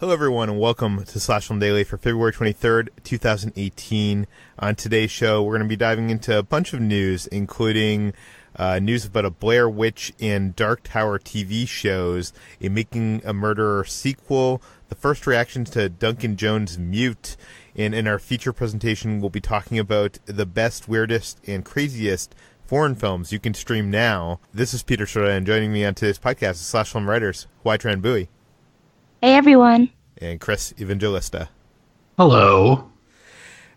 Hello, everyone, and welcome to Slash Film Daily for February 23rd, 2018. On today's show, we're going to be diving into a bunch of news, including news about a Blair Witch and Dark Tower TV shows, a Making a Murderer sequel, the first reactions to Duncan Jones Mute, and in our feature presentation, we'll be talking about the best, weirdest, and craziest foreign films you can stream now. This is Peter Sciretta, and joining me on today's podcast is Slash Film writers Hoai-Tran. Hey, everyone. And Chris Evangelista. Hello.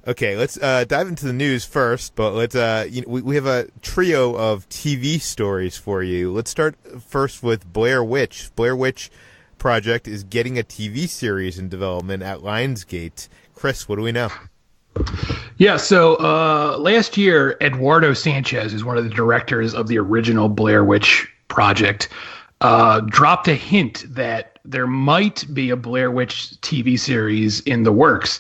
Okay, let's dive into the news first, but let's we have a trio of TV stories for you. Let's start first with Blair Witch. Blair Witch Project is getting a TV series in development at Lionsgate. Chris, what do we know? Yeah, so last year, Eduardo Sanchez, who's one of the directors of the original Blair Witch Project, dropped a hint that there might be a Blair Witch TV series in the works.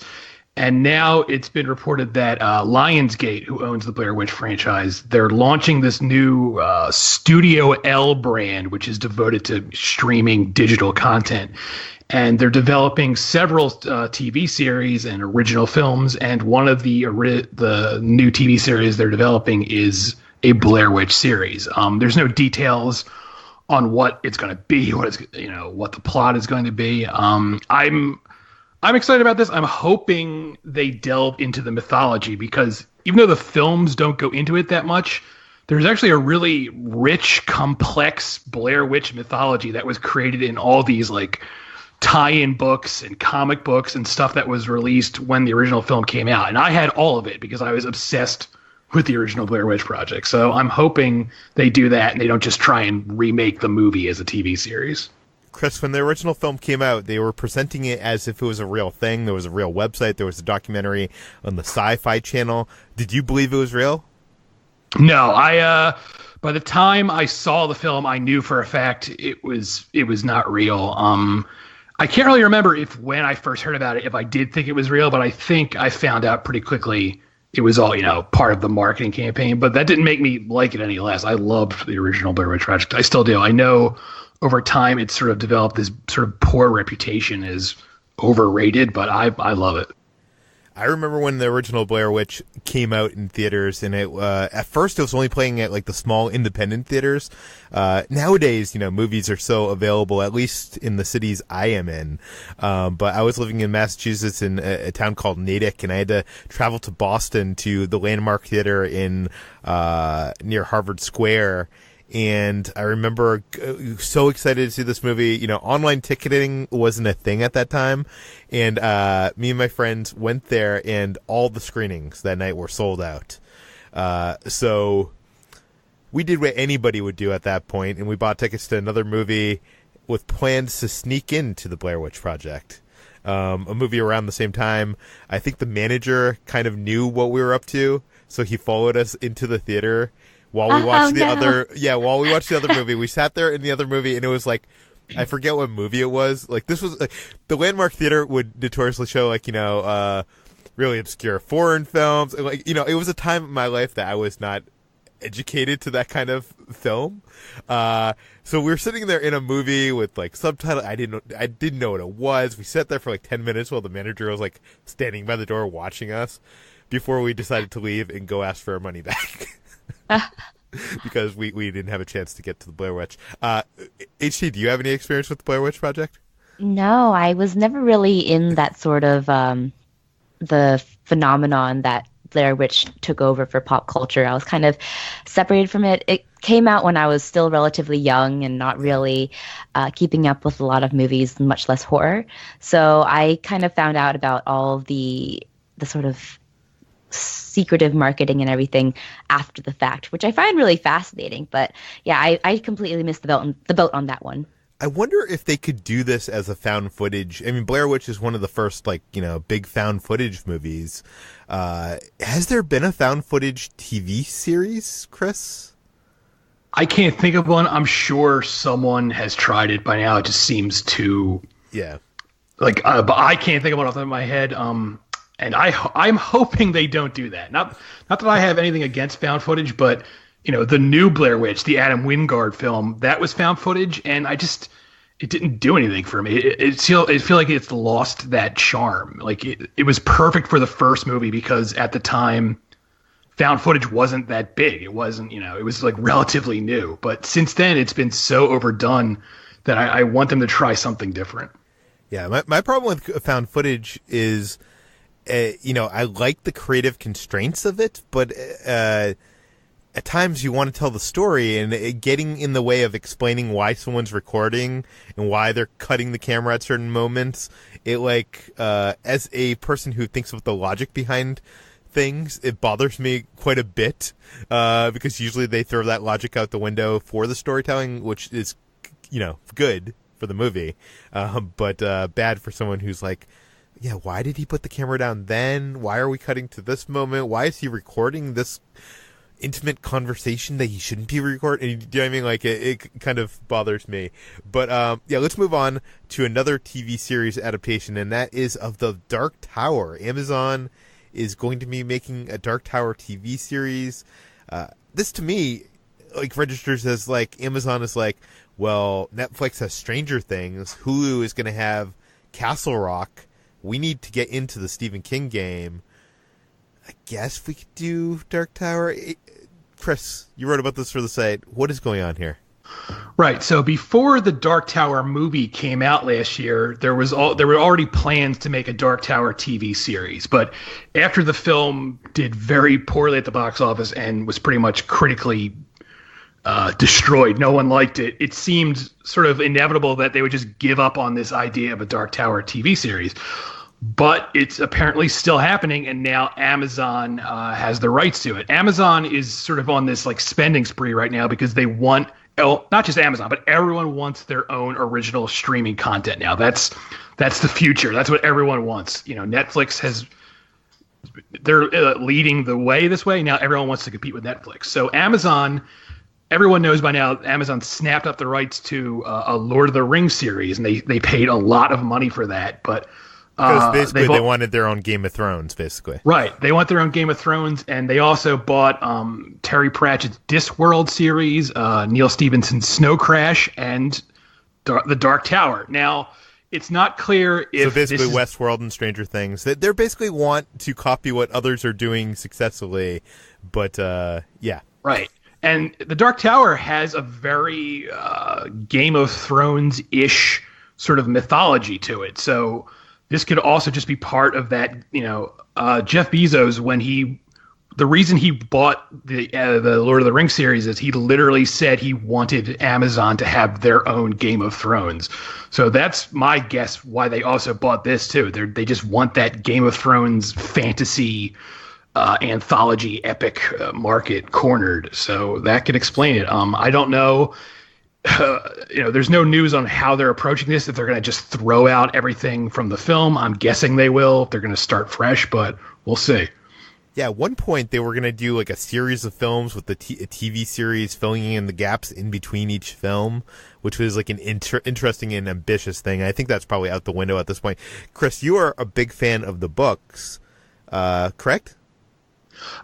And now it's been reported that Lionsgate, who owns the Blair Witch franchise, they're launching this new Studio L brand, which is devoted to streaming digital content. And they're developing several TV series and original films. And one of the new TV series they're developing is a Blair Witch series. There's no details on what it's going to be, what the plot is going to be. I'm excited about this. I'm hoping they delve into the mythology, because even though the films don't go into it that much, there's actually a really rich, complex Blair Witch mythology that was created in all these like tie-in books and comic books and stuff that was released when the original film came out. And I had all of it because I was obsessed with the original Blair Witch Project. So I'm hoping they do that and they don't just try and remake the movie as a TV series. Chris, when the original film came out, they were presenting it as if it was a real thing. There was a real website. There was a documentary on the Sci-Fi channel. Did you believe it was real? No, by the time I saw the film, I knew for a fact it was not real. I can't really remember when I first heard about it, if I did think it was real, but I think I found out pretty quickly it was all, part of the marketing campaign. But that didn't make me like it any less. I loved the original Blair Witch Project. I still do. I know over time it's sort of developed this sort of poor reputation as overrated, but I love it. I remember when the original Blair Witch came out in theaters, and it at first it was only playing at like the small independent theaters. Nowadays, movies are so available, at least in the cities I am in. But I was living in Massachusetts in a town called Natick, and I had to travel to Boston to the Landmark Theater in near Harvard Square. And I remember so excited to see this movie. Online ticketing wasn't a thing at that time. And me and my friends went there, and all the screenings that night were sold out. So we did what anybody would do at that point, and we bought tickets to another movie with plans to sneak into the Blair Witch Project. A movie around the same time. I think the manager kind of knew what we were up to, so he followed us into the theater. While we watched while we watched the other movie, we sat there in the other movie, and it was like, I forget what movie it was. Like, this was the Landmark Theater would notoriously show really obscure foreign films. It was a time in my life that I was not educated to that kind of film. So we were sitting there in a movie with like subtitles. I didn't know what it was. We sat there for like 10 minutes while the manager was like standing by the door watching us before we decided to leave and go ask for our money back. Because we didn't have a chance to get to the Blair Witch. HT, do you have any experience with the Blair Witch Project? No, I was never really in that sort of the phenomenon that Blair Witch took over for pop culture. I was kind of separated from it. It came out when I was still relatively young and not really keeping up with a lot of movies, much less horror. So I kind of found out about all the sort of secretive marketing and everything after the fact, which I find really fascinating. But yeah, I completely missed the boat on that one. I wonder if they could do this as a found footage. I mean, Blair Witch is one of the first, big found footage movies. Has there been a found footage TV series, Chris? I can't think of one. I'm sure someone has tried it by now. It just seems too... Yeah. But I can't think of one off the top of my head. And I'm hoping they don't do that. Not that I have anything against found footage, but the new Blair Witch, the Adam Wingard film, that was found footage, and it didn't do anything for me. It feel like it's lost that charm. Like it was perfect for the first movie because at the time, found footage wasn't that big. It wasn't, it was like relatively new. But since then, it's been so overdone that I want them to try something different. Yeah, my problem with found footage is, I like the creative constraints of it, but at times you want to tell the story, and it getting in the way of explaining why someone's recording and why they're cutting the camera at certain moments. It as a person who thinks of the logic behind things, it bothers me quite a bit, because usually they throw that logic out the window for the storytelling, which is, good for the movie, but bad for someone who's like, yeah, why did he put the camera down then? Why are we cutting to this moment? Why is he recording this intimate conversation that he shouldn't be recording? Do you know what I mean? Like, it kind of bothers me. But let's move on to another TV series adaptation, and that is of The Dark Tower. Amazon is going to be making a Dark Tower TV series. This, to me, registers as Amazon is well, Netflix has Stranger Things, Hulu is going to have Castle Rock. We need to get into the Stephen King game. I guess we could do Dark Tower. Chris, you wrote about this for the site. What is going on here? Right. So before the Dark Tower movie came out last year, there were already plans to make a Dark Tower TV series. But after the film did very poorly at the box office and was pretty much critically destroyed, no one liked it, it seemed sort of inevitable that they would just give up on this idea of a Dark Tower TV series. But it's apparently still happening, and now Amazon has the rights to it. Amazon is sort of on this spending spree right now because they want, not just Amazon, but everyone wants their own original streaming content now. That's the future. That's what everyone wants. Netflix they're leading the way this way. Now everyone wants to compete with Netflix. So Amazon, everyone knows by now, Amazon snapped up the rights to a Lord of the Rings series, and they paid a lot of money for that. But because basically they wanted their own Game of Thrones, basically. Right. They want their own Game of Thrones, and they also bought Terry Pratchett's Discworld series, Neil Stephenson's Snow Crash, and The Dark Tower. Now, it's not clear if so basically Westworld and Stranger Things. They basically want to copy what others are doing successfully, but yeah. Right. And The Dark Tower has a very Game of Thrones-ish sort of mythology to it. So this could also just be part of that, Jeff Bezos, the reason he bought the Lord of the Rings series is he literally said he wanted Amazon to have their own Game of Thrones. So that's my guess why they also bought this too. They just want that Game of Thrones fantasy anthology epic market cornered. So that could explain it. I don't know. There's no news on how they're approaching this, if they're going to just throw out everything from the film. I'm guessing they will, if they're going to start fresh, but we'll see. Yeah, at one point they were going to do a series of films with a TV series filling in the gaps in between each film, which was an interesting and ambitious thing. I think that's probably out the window at this point. Chris, you are a big fan of the books, correct?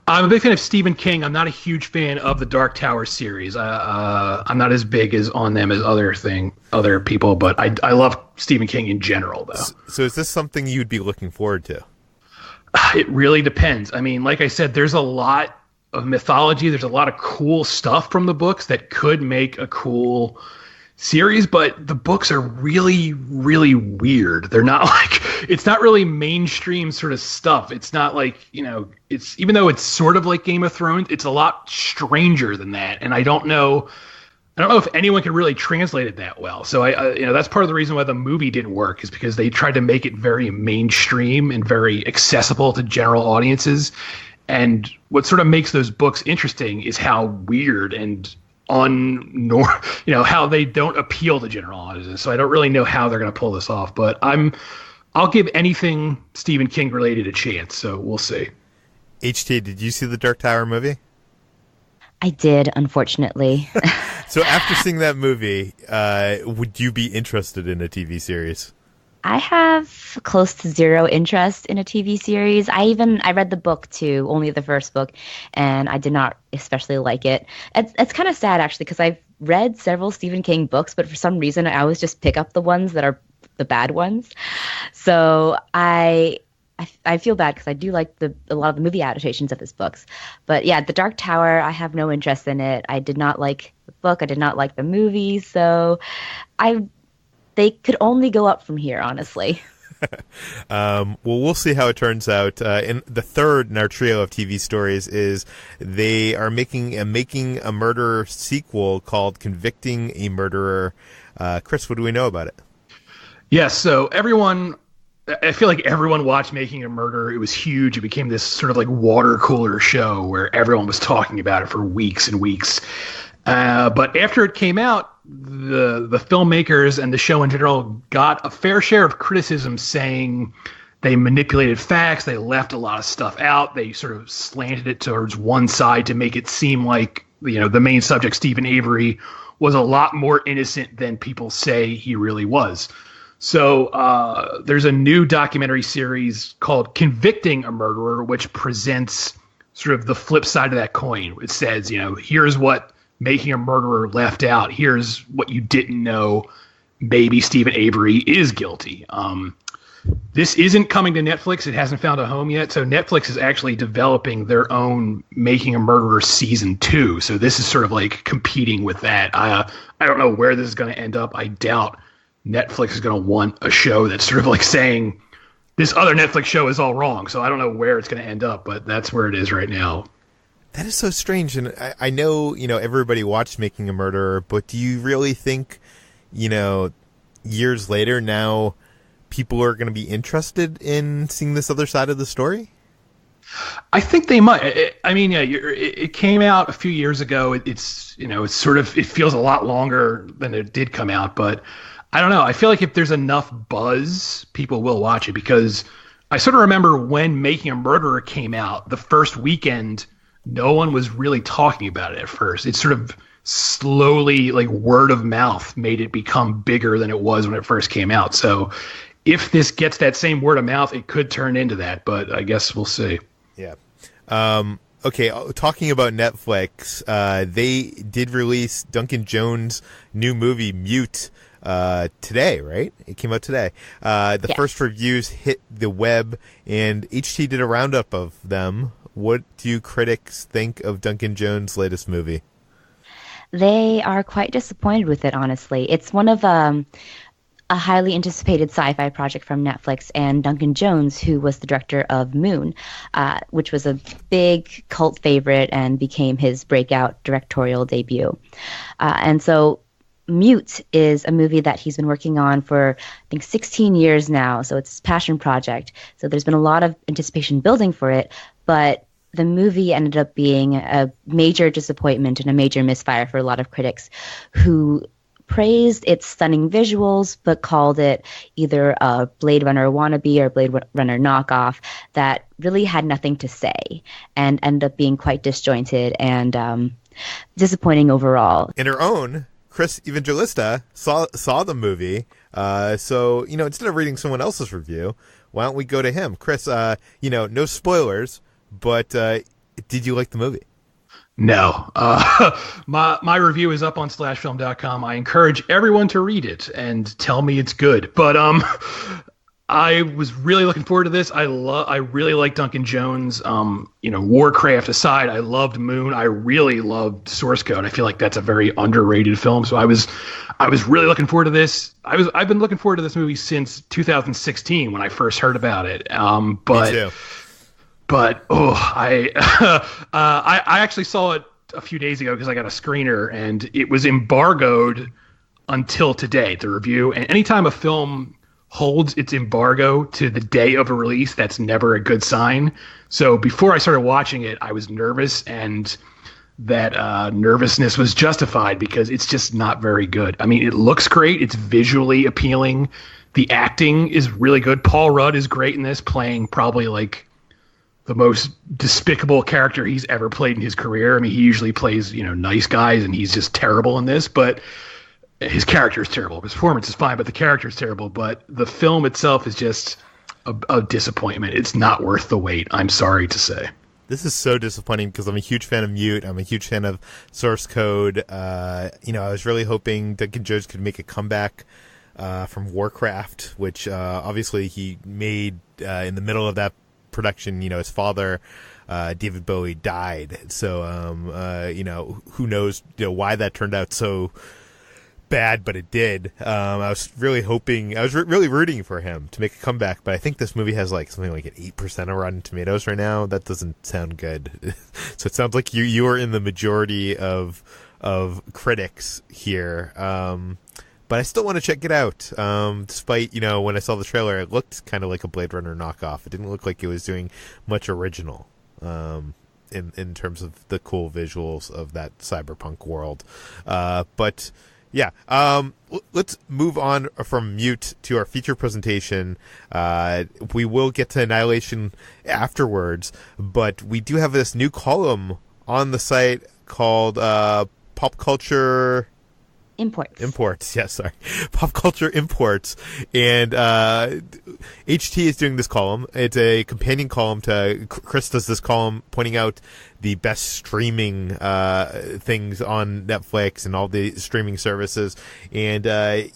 I'm a big fan of Stephen King. I'm not a huge fan of the Dark Tower series. I'm not as big on them as other people, but I love Stephen King in general, though. So is this something you'd be looking forward to? It really depends. I mean, like I said, there's a lot of mythology. There's a lot of cool stuff from the books that could make a cool series, but the books are really, really weird. They're not it's not really mainstream sort of stuff. It's not it's, even though it's sort of like Game of Thrones, it's a lot stranger than that. And I don't know if anyone can really translate it that well. So that's part of the reason why the movie didn't work, is because they tried to make it very mainstream and very accessible to general audiences. And what sort of makes those books interesting is how weird and how they don't appeal to general audiences. So I don't really know how they're going to pull this off, but I'll give anything Stephen King related a chance. So we'll see. HT, did you see the Dark Tower movie? I did, unfortunately. So after seeing that movie, would you be interested in a TV series? I have close to zero interest in a TV series. I read the book too, only the first book, and I did not especially like it. It's kind of sad actually, because I've read several Stephen King books, but for some reason I always just pick up the ones that are the bad ones. So I feel bad because I do like a lot of the movie adaptations of his books. But yeah, The Dark Tower, I have no interest in it. I did not like the book. I did not like the movie. So they could only go up from here, honestly. Well, we'll see how it turns out. And the third in our trio of TV stories is they are making a murderer sequel called Convicting a Murderer. Chris, what do we know about it? Yes, so I feel like everyone watched Making a Murderer. It was huge. It became this sort of like water cooler show where everyone was talking about it for weeks and weeks. But after it came out, the filmmakers and the show in general got a fair share of criticism, saying they manipulated facts, they left a lot of stuff out, they sort of slanted it towards one side to make it seem like, the main subject, Stephen Avery, was a lot more innocent than people say he really was. So there's a new documentary series called Convicting a Murderer, which presents sort of the flip side of that coin. It says, here's what Making a Murderer left out. Here's what you didn't know. Maybe Stephen Avery is guilty. This isn't coming to Netflix. It hasn't found a home yet. So Netflix is actually developing their own Making a Murderer season 2. So this is sort of like competing with that. I don't know where this is going to end up. I doubt Netflix is going to want a show that's sort of like saying this other Netflix show is all wrong. So I don't know where it's going to end up, but that's where it is right now. That is so strange, and I know, everybody watched Making a Murderer, but do you really think, years later now, people are going to be interested in seeing this other side of the story? I think they might. It came out a few years ago. It's sort of, it feels a lot longer than it did come out, but I don't know. I feel like if there's enough buzz, people will watch it, because I sort of remember when Making a Murderer came out, the first weekend, no one was really talking about it at first. It sort of slowly, like word of mouth, made it become bigger than it was when it first came out. So if this gets that same word of mouth, it could turn into that, but I guess we'll see. Yeah. Okay, talking about Netflix, they did release Duncan Jones' new movie, Mute, today, right? It came out today. The first reviews hit the web, and HT did a roundup of them. What do critics think of Duncan Jones' latest movie? They are quite disappointed with it, honestly. It's one of a highly anticipated sci-fi project from Netflix, and Duncan Jones, who was the director of Moon, which was a big cult favorite and became his breakout directorial debut. And so Mute is a movie that he's been working on for, I think, 16 years now. So it's his passion project. So there's been a lot of anticipation building for it, but the movie ended up being a major disappointment and a major misfire for a lot of critics who praised its stunning visuals, but called it either a Blade Runner wannabe or Blade Runner knockoff that really had nothing to say and ended up being quite disjointed and disappointing overall. In her own, Chris Evangelista saw the movie, so instead of reading someone else's review, why don't we go to him? Chris, no spoilers, but did you like the movie? No. My review is up on slashfilm.com. I encourage everyone to read it and tell me it's good. But I was really looking forward to this. I really like Duncan Jones. Warcraft aside, I loved Moon. I really loved Source Code. I feel like that's a very underrated film. So I was really looking forward to this. I've been looking forward to this movie since 2016 when I first heard about it. Me too. But I actually saw it a few days ago because I got a screener, and it was embargoed until today, the review. And anytime a film holds its embargo to the day of a release, that's never a good sign. So before I started watching it, I was nervous, and that nervousness was justified because it's just not very good. I mean, it looks great. It's visually appealing. The acting is really good. Paul Rudd is great in this, playing probably like the most despicable character he's ever played in his career. I mean, he usually plays, nice guys, and he's just terrible in this, but his character is terrible. His performance is fine, but the character is terrible. But the film itself is just a disappointment. It's not worth the wait, I'm sorry to say. This is so disappointing because I'm a huge fan of Mute. I'm a huge fan of Source Code. I was really hoping Duncan Jones could make a comeback from Warcraft, which obviously he made in the middle of that production. His father, David Bowie, died. So, who knows why that turned out so bad, but it did. I was really hoping, I was really rooting for him to make a comeback, but I think this movie has something like an 8% of Rotten Tomatoes right now. That doesn't sound good. So it sounds like you are in the majority of critics here. But I still want to check it out. Despite, when I saw the trailer, it looked kind of like a Blade Runner knockoff. It didn't look like it was doing much original. In terms of the cool visuals of that cyberpunk world. But yeah, let's move on from Mute to our feature presentation. We will get to Annihilation afterwards, but we do have this new column on the site called Pop Culture Imports, yes, sorry. Pop Culture Imports. And HT is doing this column. It's a companion column to Chris does this column pointing out the best streaming things on Netflix and all the streaming services. And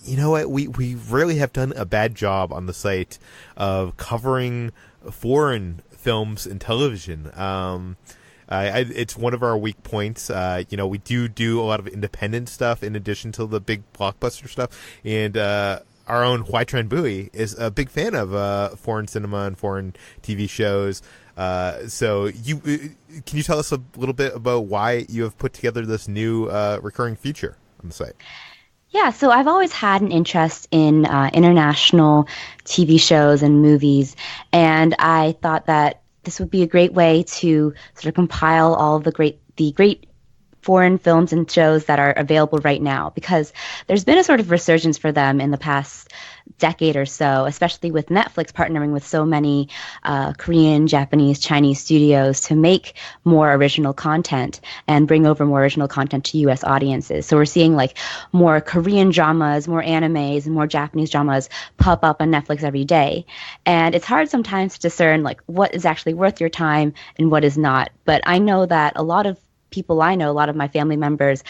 you know what? We really have done a bad job on the site of covering foreign films and television. It's one of our weak points. We do a lot of independent stuff in addition to the big blockbuster stuff. And our own Hoai-Tran is a big fan of foreign cinema and foreign TV shows. So can you tell us a little bit about why you have put together this new recurring feature on the site? Yeah, so I've always had an interest in international TV shows and movies, and I thought that this would be a great way to sort of compile all of the great foreign films and shows that are available right now, because there's been a sort of resurgence for them in the past decade or so, especially with Netflix partnering with so many Korean, Japanese, Chinese studios to make more original content and bring over more original content to U.S. audiences. So we're seeing more Korean dramas, more animes, and more Japanese dramas pop up on Netflix every day. And it's hard sometimes to discern what is actually worth your time and what is not. But I know that a lot of people I know, a lot of my family members,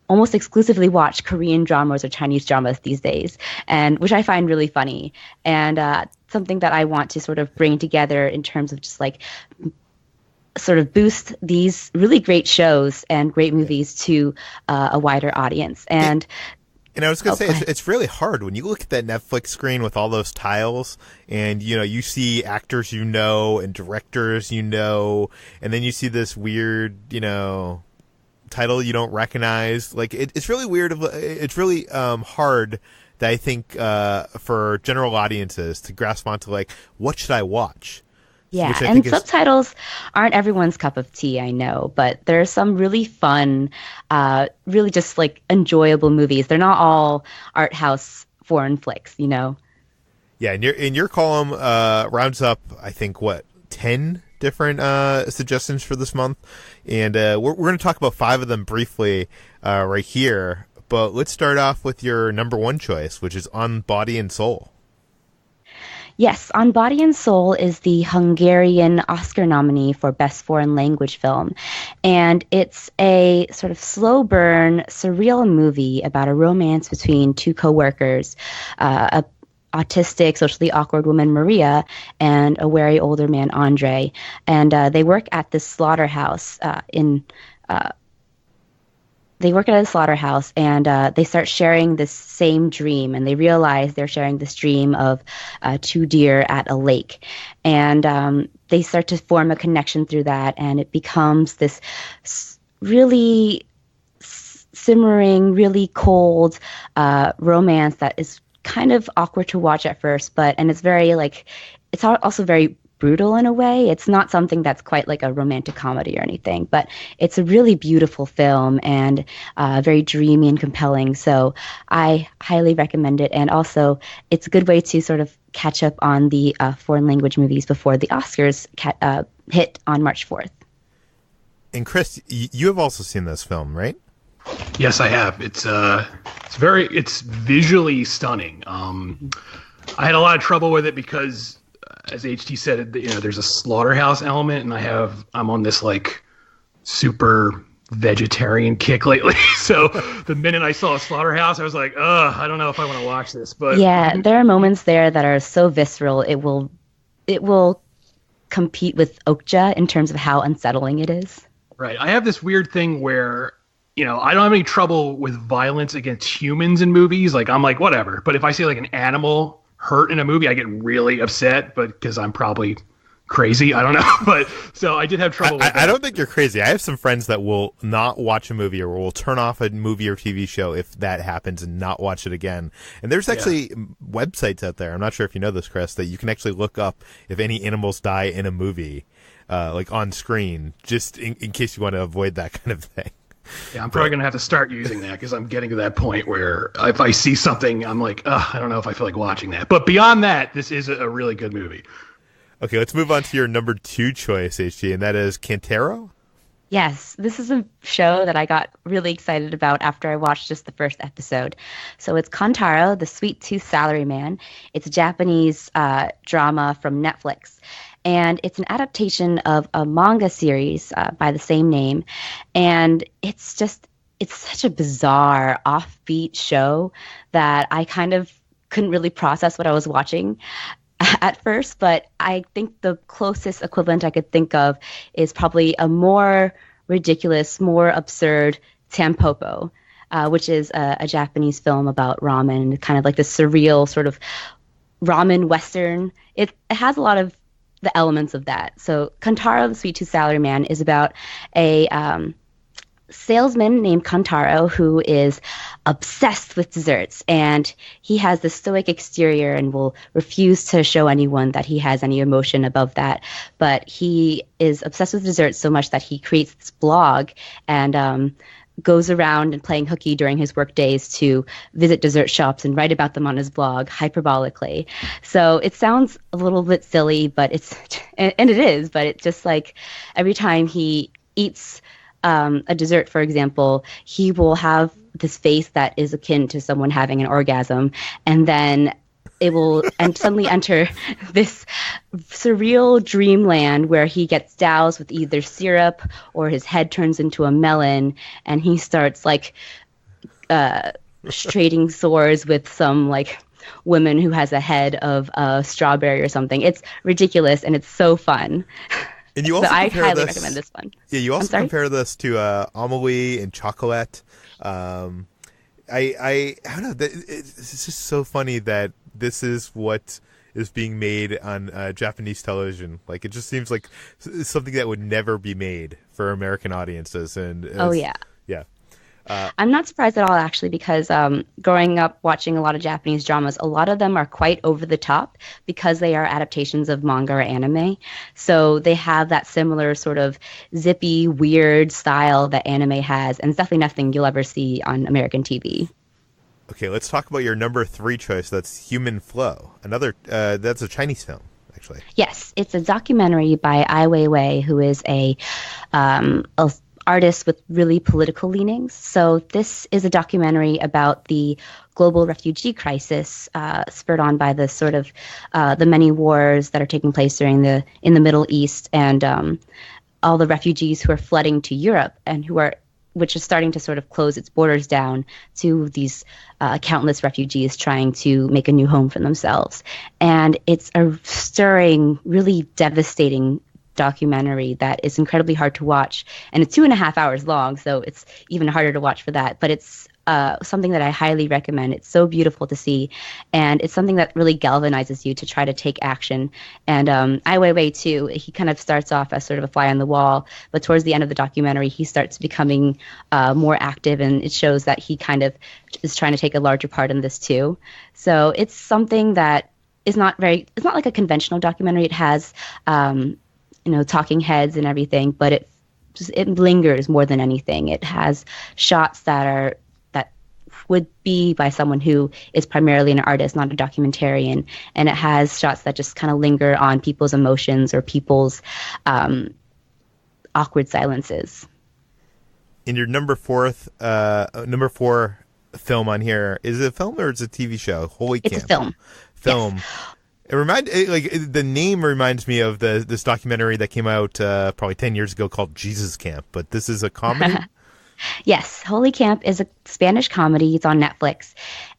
almost exclusively watch Korean dramas or Chinese dramas these days, and which I find really funny, and something that I want to sort of bring together in terms of just sort of boost these really great shows and great movies to a wider audience. And I was going to say, it's really hard when you look at that Netflix screen with all those tiles and, you see actors and directors and then you see this weird, title you don't recognize. It's really weird. It's really hard that I think for general audiences to grasp onto, what should I watch? Yeah, and subtitles aren't everyone's cup of tea, I know, but there are some really fun, really just enjoyable movies. They're not all art house foreign flicks, Yeah, and your column rounds up, I think, 10 different suggestions for this month, and we're going to talk about 5 of them briefly right here. But let's start off with your number 1 choice, which is On Body and Soul. Yes, On Body and Soul is the Hungarian Oscar nominee for Best Foreign Language Film. And it's a sort of slow burn, surreal movie about a romance between 2 co-workers, a autistic, socially awkward woman, Maria, and a wary older man, Andre. And they work at this slaughterhouse and they start sharing this same dream, and they realize they're sharing this dream of 2 deer at a lake. And they start to form a connection through that, and it becomes this really simmering, really cold romance that is kind of awkward to watch at first, and it's very it's also very brutal in a way. It's not something that's quite like a romantic comedy or anything, but it's a really beautiful film and very dreamy and compelling. So I highly recommend it. And also it's a good way to sort of catch up on the foreign language movies before the Oscars hit on March 4th. And Chris, you have also seen this film, right? Yes, I have. It's visually stunning. I had a lot of trouble with it because as HT said, there's a slaughterhouse element, and I'm on this like super vegetarian kick lately. So the minute I saw a slaughterhouse, I was like, I don't know if I want to watch this. But yeah, there are moments there that are so visceral. It will compete with Okja in terms of how unsettling it is. Right. I have this weird thing where, I don't have any trouble with violence against humans in movies. Like, I'm like, whatever. But if I see like an animal hurt in a movie, I get really upset, but because I'm probably crazy. I don't know. But so I did have trouble with that. I don't think you're crazy. I have some friends that will not watch a movie or will turn off a movie or TV show if that happens and not watch it again. And there's actually websites out there, I'm not sure if you know this, Chris, that you can actually look up if any animals die in a movie, like on screen, just in case you want to avoid that kind of thing. Yeah, I'm probably going to have to start using that because I'm getting to that point where if I see something, I'm like, I don't know if I feel like watching that. But beyond that, this is a really good movie. Okay, let's move on to your number 2 choice, HG, and that is Kintaro? Yes, this is a show that I got really excited about after I watched just the first episode. So it's Kintaro, the Sweet Tooth Salaryman. It's a Japanese drama from Netflix. And it's an adaptation of a manga series by the same name. And it's such a bizarre, offbeat show that I kind of couldn't really process what I was watching at first, but I think the closest equivalent I could think of is probably a more ridiculous, more absurd Tampopo, which is a Japanese film about ramen, kind of like the surreal sort of ramen western. It has a lot of the elements of that. So Kintaro, the Sweet Tooth Salaryman, is about a salesman named Kintaro who is obsessed with desserts, and he has this stoic exterior and will refuse to show anyone that he has any emotion above that. But he is obsessed with desserts so much that he creates this blog and goes around and playing hooky during his work days to visit dessert shops and write about them on his blog hyperbolically. So it sounds a little bit silly, but it is, but it's just like every time he eats a dessert, for example, he will have this face that is akin to someone having an orgasm, and then it will suddenly enter this surreal dreamland where he gets doused with either syrup or his head turns into a melon, and he starts like trading swords with some like woman who has a head of a strawberry or something. It's ridiculous and it's so fun. And you also I highly recommend this one. Yeah, you also compare this to Amelie and Chocolate. I don't know. It's just so funny that this is what is being made on Japanese television. Like, it just seems like something that would never be made for American audiences. And yeah. I'm not surprised at all, actually, because growing up watching a lot of Japanese dramas, a lot of them are quite over the top because they are adaptations of manga or anime. So they have that similar sort of zippy, weird style that anime has, and it's definitely nothing you'll ever see on American TV. Okay, let's talk about your number 3 choice. That's Human Flow. That's a Chinese film, actually. Yes, it's a documentary by Ai Weiwei, who is a artist with really political leanings. So this is a documentary about the global refugee crisis spurred on by the sort of the many wars that are taking place in the Middle East, and all the refugees who are flooding to Europe and which is starting to sort of close its borders down to these countless refugees trying to make a new home for themselves. And it's a stirring, really devastating documentary that is incredibly hard to watch, and it's 2.5 hours long, so it's even harder to watch for that, but it's something that I highly recommend. It's so beautiful to see, and it's something that really galvanizes you to try to take action. And Ai Weiwei too, he kind of starts off as sort of a fly on the wall, but towards the end of the documentary he starts becoming more active, and it shows that he kind of is trying to take a larger part in this too. So it's something that it's not like a conventional documentary. It has talking heads and everything, but it lingers more than anything. It has shots that would be by someone who is primarily an artist, not a documentarian, and it has shots that just kind of linger on people's emotions or people's awkward silences. In your number 4 film on here, is it a film or is it a TV show? Holy It's a film. Film. Yes. The name reminds me of this documentary that came out probably 10 years ago called Jesus Camp, but this is a comedy. Yes, Holy Camp is a Spanish comedy. It's on Netflix,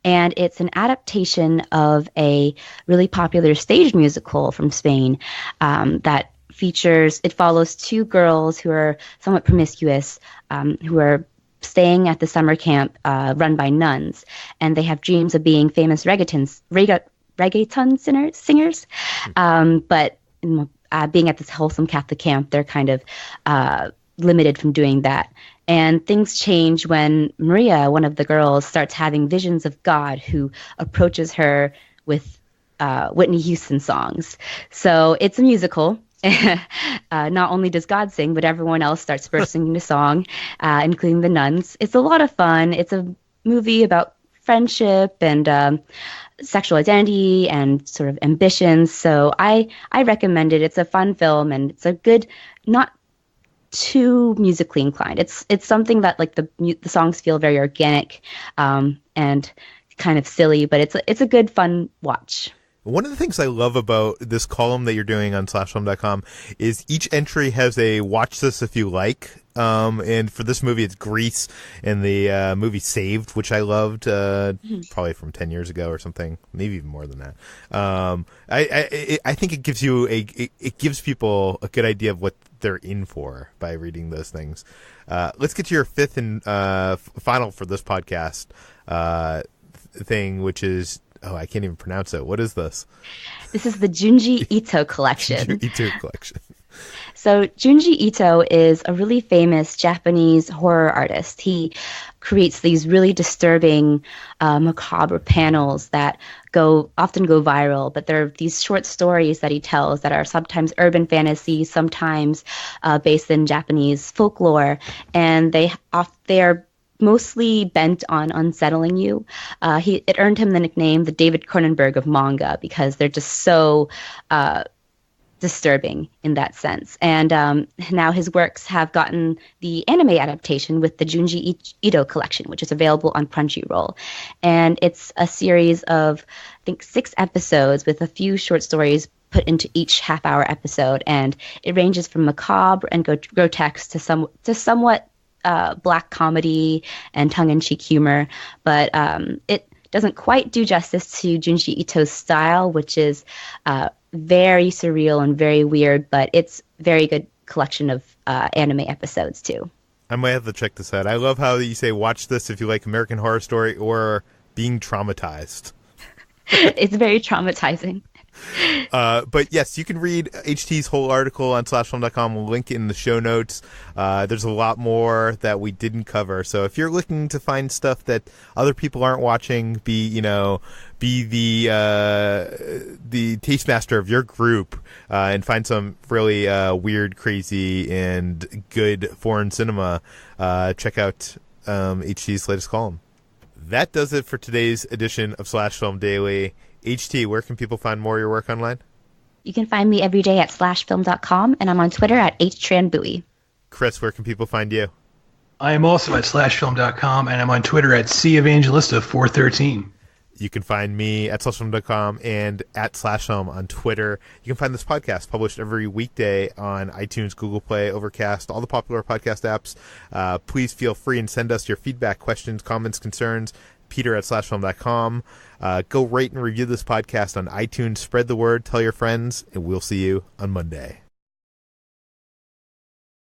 and it's an adaptation of a really popular stage musical from Spain that it follows two girls who are somewhat promiscuous, who are staying at the summer camp run by nuns, and they have dreams of being famous reggaeton singers. But being at this wholesome Catholic camp, they're kind of limited from doing that. And things change when Maria, one of the girls, starts having visions of God, who approaches her with Whitney Houston songs. So it's a musical. Not only does God sing, but everyone else starts bursting into song, including the nuns. It's a lot of fun. It's a movie about friendship and sexual identity and sort of ambitions. So I recommend it. It's a fun film, and it's a good, not too musically inclined. It's something that like the songs feel very organic and kind of silly, but it's a good fun watch. One of the things I love about this column that you're doing on slashfilm.com is each entry has a watch this if you like. And for this movie, it's Grease and the movie Saved, which I loved probably from 10 years ago or something, maybe even more than that. I think it gives it gives people a good idea of what they're in for by reading those things. Let's get to your fifth and final for this podcast thing, which is, I can't even pronounce it. What is this? This is the Junji Ito collection. Junji Ito collection. So Junji Ito is a really famous Japanese horror artist. He creates these really disturbing, macabre panels that often go viral. But there are these short stories that he tells that are sometimes urban fantasy, sometimes based in Japanese folklore, and they are mostly bent on unsettling you. It earned him the nickname the David Cronenberg of manga because they're just so disturbing in that sense. And now his works have gotten the anime adaptation with the Junji Ito collection, which is available on Crunchyroll. And it's a series of, I think, 6 episodes with a few short stories put into each half-hour episode. And it ranges from macabre and grotesque to somewhat black comedy and tongue-in-cheek humor, but it doesn't quite do justice to Junji Ito's style, which is very surreal and very weird, but it's a very good collection of anime episodes too. I might have to check this out. I love how you say watch this if you like American Horror Story or being traumatized. It's very traumatizing. But yes, you can read HT's whole article on slashfilm.com. We'll link it in the show notes. There's a lot more that we didn't cover. So if you're looking to find stuff that other people aren't watching, be the tastemaster of your group, and find some really weird, crazy, and good foreign cinema, check out HT's latest column. That does it for today's edition of Slash Film Daily. HT, where can people find more of your work online? You can find me every day at slashfilm.com, and I'm on Twitter at htranbui. Chris, where can people find you? I am also at slashfilm.com, and I'm on Twitter at Evangelista413. You can find me at slashfilm.com and at slashfilm on Twitter. You can find this podcast published every weekday on iTunes, Google Play, Overcast, all the popular podcast apps. Please feel free and send us your feedback, questions, comments, concerns. Peter at slashfilm.com. Go rate and review this podcast on iTunes. Spread the word. Tell your friends. And we'll see you on Monday.